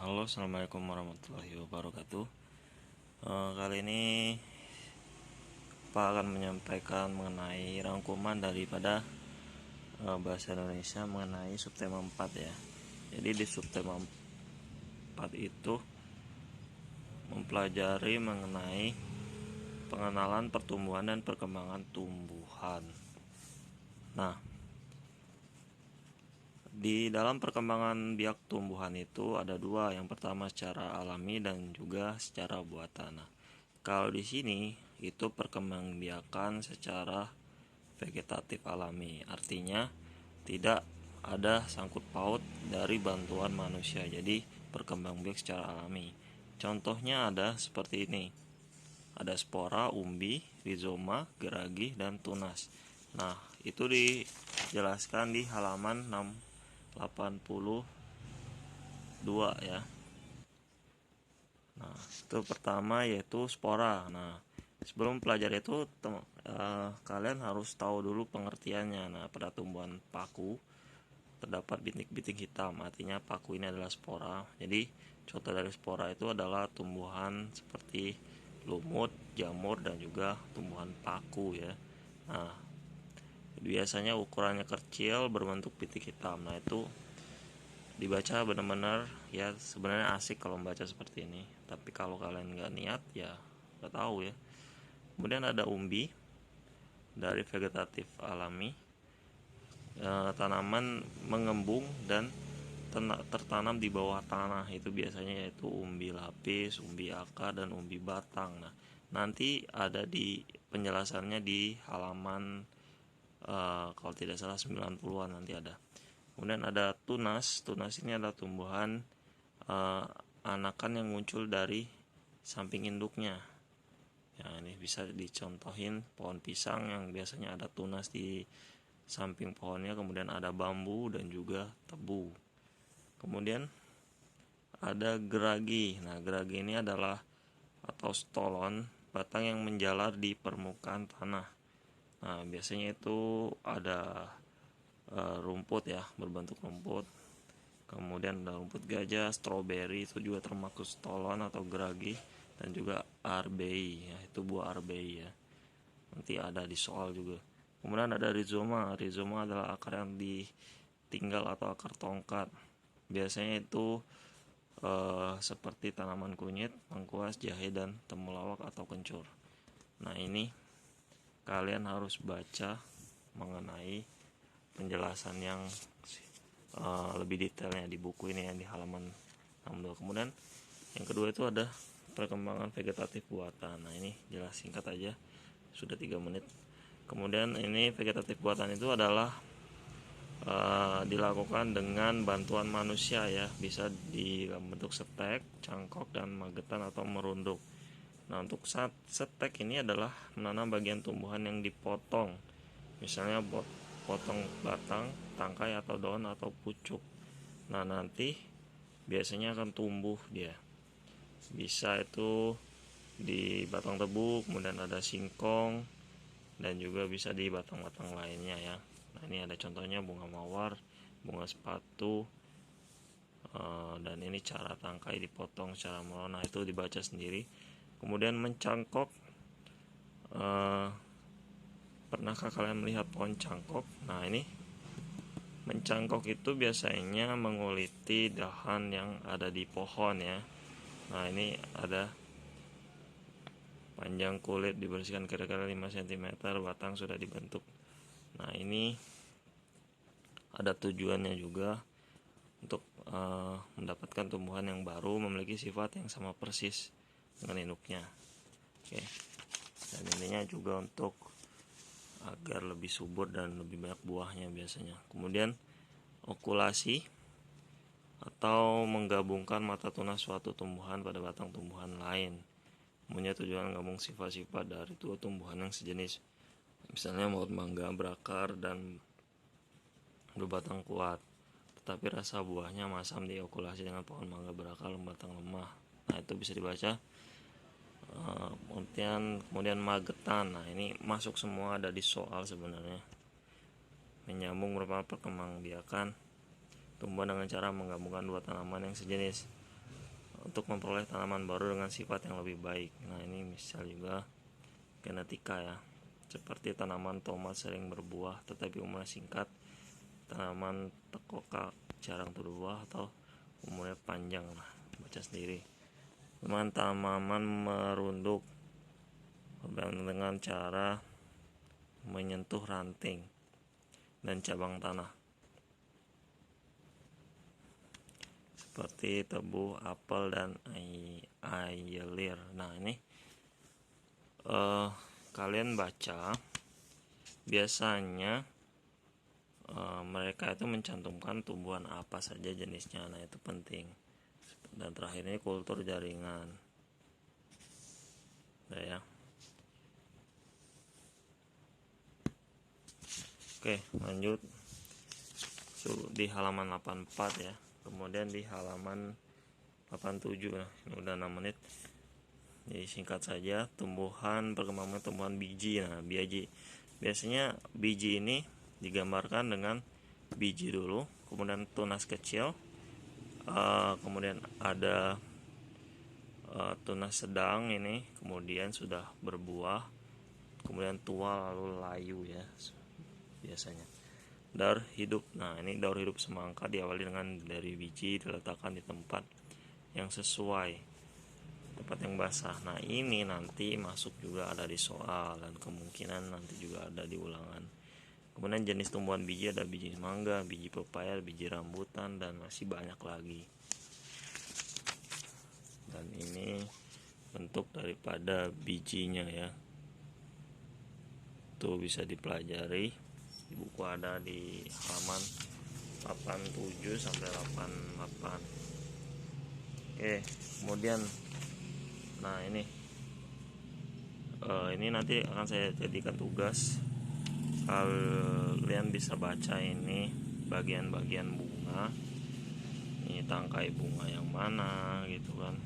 Halo, assalamualaikum warahmatullahi wabarakatuh. Kali ini Pak akan menyampaikan mengenai rangkuman daripada bahasa Indonesia mengenai subtema 4 ya. Jadi di subtema 4 itu mempelajari mengenai pengenalan pertumbuhan dan perkembangan tumbuhan. Nah, di dalam perkembangan biak tumbuhan itu ada dua, yang pertama secara alami dan juga secara buatan. Nah, kalau di sini itu perkembangbiakan secara vegetatif alami, artinya tidak ada sangkut paut dari bantuan manusia. Jadi perkembangbiak secara alami. Contohnya ada seperti ini. Ada spora, umbi, rizoma, geragi, dan tunas. Nah, itu dijelaskan di halaman 682 ya. Nah, itu pertama yaitu spora. Nah, sebelum pelajari itu kalian harus tahu dulu pengertiannya. Nah, pada tumbuhan paku terdapat bintik-bintik hitam, artinya paku ini adalah spora. Jadi, contoh dari spora itu adalah tumbuhan seperti lumut, jamur, dan juga tumbuhan paku ya. Nah, biasanya ukurannya kecil berbentuk bintik hitam. Nah, itu dibaca benar-benar ya, sebenarnya asik kalau membaca seperti ini, tapi kalau kalian nggak niat ya nggak tahu ya. Kemudian ada umbi dari vegetatif alami, tanaman mengembung dan tertanam di bawah tanah, itu biasanya yaitu umbi lapis, umbi akar, dan umbi batang. Nah, nanti ada di penjelasannya di halaman kalau tidak salah 90-an nanti ada. Kemudian ada tunas. Tunas ini adalah tumbuhan anakan yang muncul dari samping induknya. Ya, ini bisa dicontohin pohon pisang yang biasanya ada tunas di samping pohonnya, kemudian ada bambu dan juga tebu. Kemudian ada geragi. Nah, geragi ini adalah atau stolon batang yang menjalar di permukaan tanah. Nah, biasanya itu ada rumput ya, berbentuk rumput. Kemudian ada rumput gajah, stroberi, itu juga termasuk stolon atau geragi, dan juga arbei ya, itu buah arbei ya. Nanti ada di soal juga. Kemudian ada rizoma. Rizoma adalah akar yang ditinggal atau akar tongkat. Biasanya itu seperti tanaman kunyit, lengkuas, jahe, dan temulawak atau kencur. Nah, ini kalian harus baca mengenai penjelasan yang lebih detailnya di buku ini ya, di halaman 62. Kemudian yang kedua itu ada perkembangan vegetatif buatan. Nah, ini jelas singkat aja, sudah 3 menit. Kemudian ini vegetatif buatan itu adalah dilakukan dengan bantuan manusia ya, bisa di bentuk setek, cangkok, dan magetan atau merunduk. Nah, untuk setek ini adalah menanam bagian tumbuhan yang dipotong, misalnya potong batang, tangkai, atau daun, atau pucuk. Nah, nanti biasanya akan tumbuh dia. Bisa itu di batang tebu, kemudian ada singkong, dan juga bisa di batang-batang lainnya ya. Nah, ini ada contohnya bunga mawar, bunga sepatu, dan ini cara tangkai dipotong secara merona, itu dibaca sendiri. Kemudian mencangkok, pernahkah kalian melihat pohon cangkok? Nah, ini mencangkok itu biasanya menguliti dahan yang ada di pohon ya. Nah, ini ada panjang kulit dibersihkan kira-kira 5 cm, batang sudah dibentuk. Nah, ini ada tujuannya juga untuk mendapatkan tumbuhan yang baru memiliki sifat yang sama persis dengan induknya. Oke. Dan intinya juga untuk agar lebih subur dan lebih banyak buahnya biasanya. Kemudian okulasi atau menggabungkan mata tunas suatu tumbuhan pada batang tumbuhan lain, punya tujuan gabung sifat-sifat dari dua tumbuhan yang sejenis. Misalnya pohon mangga berakar dan berbatang kuat, tetapi rasa buahnya masam diokulasi dengan pohon mangga berakar berbatang lemah. Nah, itu bisa dibaca. Kemudian magetan. Nah, ini masuk semua, ada di soal sebenarnya. Menyambung merupakan perkembangbiakan tumbuhan dengan cara menggabungkan dua tanaman yang sejenis. untuk memperoleh tanaman baru dengan sifat yang lebih baik. Nah, ini misal juga genetika ya, seperti tanaman tomat sering berbuah tetapi umurnya singkat, tanaman tekoka jarang berbuah atau umurnya panjang. Lah, baca sendiri. Kemudian tanaman merunduk dengan cara menyentuh ranting dan cabang tanah, seperti tebu, apel, dan ayelir. Nah, ini kalian baca, biasanya mereka itu mencantumkan tumbuhan apa saja jenisnya. Nah, itu penting. Dan terakhir ini kultur jaringan. Nah, ya. Oke, lanjut di halaman 84 ya. Kemudian di halaman 87. Nah, ini udah 6 menit. Jadi singkat saja, perkembangan tumbuhan biji. Nah, biasanya biji ini digambarkan dengan biji dulu, kemudian tunas kecil, kemudian ada tunas sedang ini, kemudian sudah berbuah, kemudian tua, lalu layu ya biasanya. Daur hidup. Nah, ini daur hidup semangka diawali dari biji, diletakkan di tempat yang sesuai, tempat yang basah. Nah, ini nanti masuk juga ada di soal, dan kemungkinan nanti juga ada di ulangan. Kemudian jenis tumbuhan biji ada biji mangga, biji pepaya, biji rambutan, dan masih banyak lagi. Dan ini bentuk daripada bijinya ya, tuh bisa dipelajari di buku, ada di halaman 87 sampai 88. Oke, kemudian nah ini nanti akan saya jadikan tugas, kalian bisa baca ini bagian-bagian bunga, ini tangkai bunga yang mana gitu kan,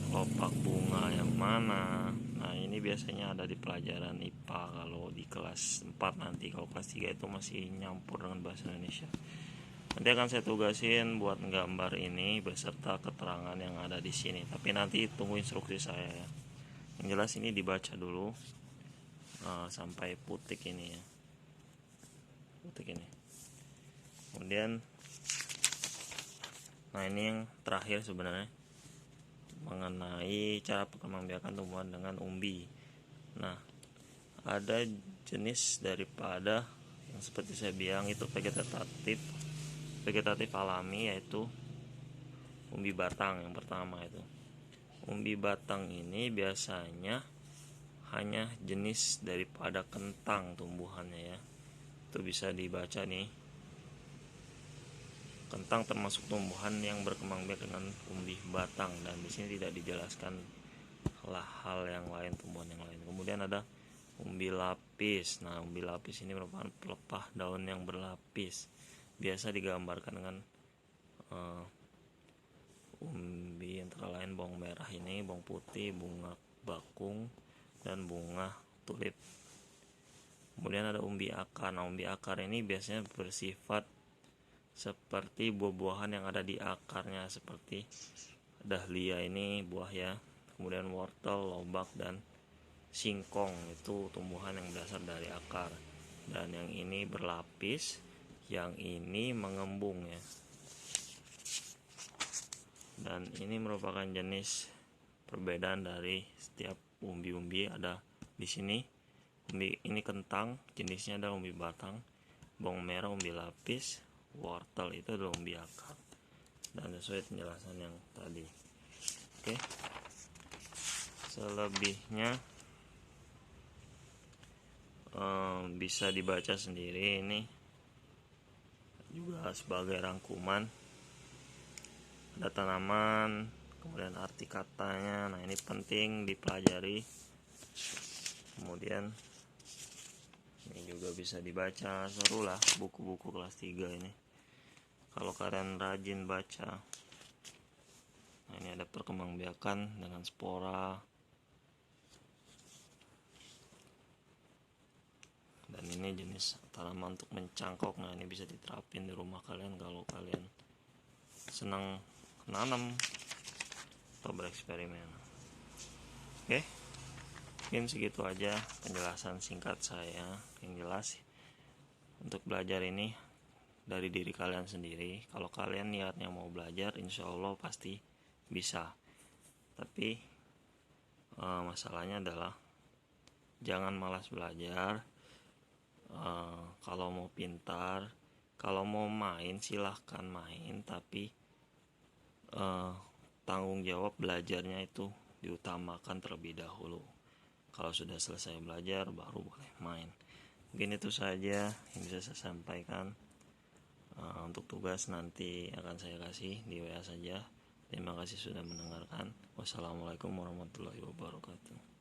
kelopak bunga yang mana. Nah, ini biasanya ada di pelajaran IPA kalau di kelas 4 nanti. Kalau kelas 3 itu masih nyampur dengan bahasa Indonesia. Nanti akan saya tugasin buat gambar ini beserta keterangan yang ada di sini. Tapi nanti tunggu instruksi saya ya. Yang jelas ini dibaca dulu sampai putik ini ya. Putik ini. Kemudian nah, ini yang terakhir sebenarnya, mengenai cara pengembangan tumbuhan dengan umbi. Nah, ada jenis daripada yang seperti saya bilang itu vegetatif alami, yaitu umbi batang. Yang pertama itu umbi batang ini biasanya hanya jenis daripada kentang tumbuhannya ya. Itu bisa dibaca nih, kentang termasuk tumbuhan yang berkembang biak dengan umbi batang, dan di sini tidak dijelaskan hal yang lain, tumbuhan yang lain. Kemudian ada umbi lapis. Nah, umbi lapis ini merupakan pelepah daun yang berlapis, biasa digambarkan dengan umbi antara lain bawang merah ini, bawang putih, bunga bakung, dan bunga tulip. Kemudian ada umbi akar. Nah, umbi akar ini biasanya bersifat seperti buah-buahan yang ada di akarnya, seperti dahlia ini buah ya, kemudian wortel, lobak, dan singkong itu tumbuhan yang berasal dari akar. Dan yang ini berlapis, yang ini mengembung ya. Dan ini merupakan jenis perbedaan dari setiap umbi-umbi. Ada di sini umbi ini kentang, jenisnya adalah umbi batang, bawang merah umbi lapis, wortel itu adalah umbi akar, dan sesuai penjelasan yang tadi. Oke, selebihnya bisa dibaca sendiri. Ini juga sebagai rangkuman, ada tanaman, kemudian arti katanya. Nah, ini penting dipelajari. Kemudian ini juga bisa dibaca, seru lah buku-buku kelas 3 ini kalau kalian rajin baca. Nah, ini ada perkembangbiakan dengan spora, dan ini jenis tanaman untuk mencangkok. Nah, ini bisa diterapin di rumah kalian kalau kalian senang nanam. atau bereksperimen. Oke, mungkin segitu aja penjelasan singkat saya. Yang jelas untuk belajar ini dari diri kalian sendiri. Kalau kalian niatnya mau belajar, insya Allah pasti bisa. Tapi masalahnya adalah jangan malas belajar. Kalau mau pintar, kalau mau main silahkan main, tapi tanggung jawab belajarnya itu diutamakan terlebih dahulu. Kalau sudah selesai belajar baru boleh main. Mungkin itu saja yang bisa saya sampaikan. Untuk tugas nanti akan saya kasih di WA saja. Terima kasih sudah mendengarkan. Wassalamualaikum warahmatullahi wabarakatuh.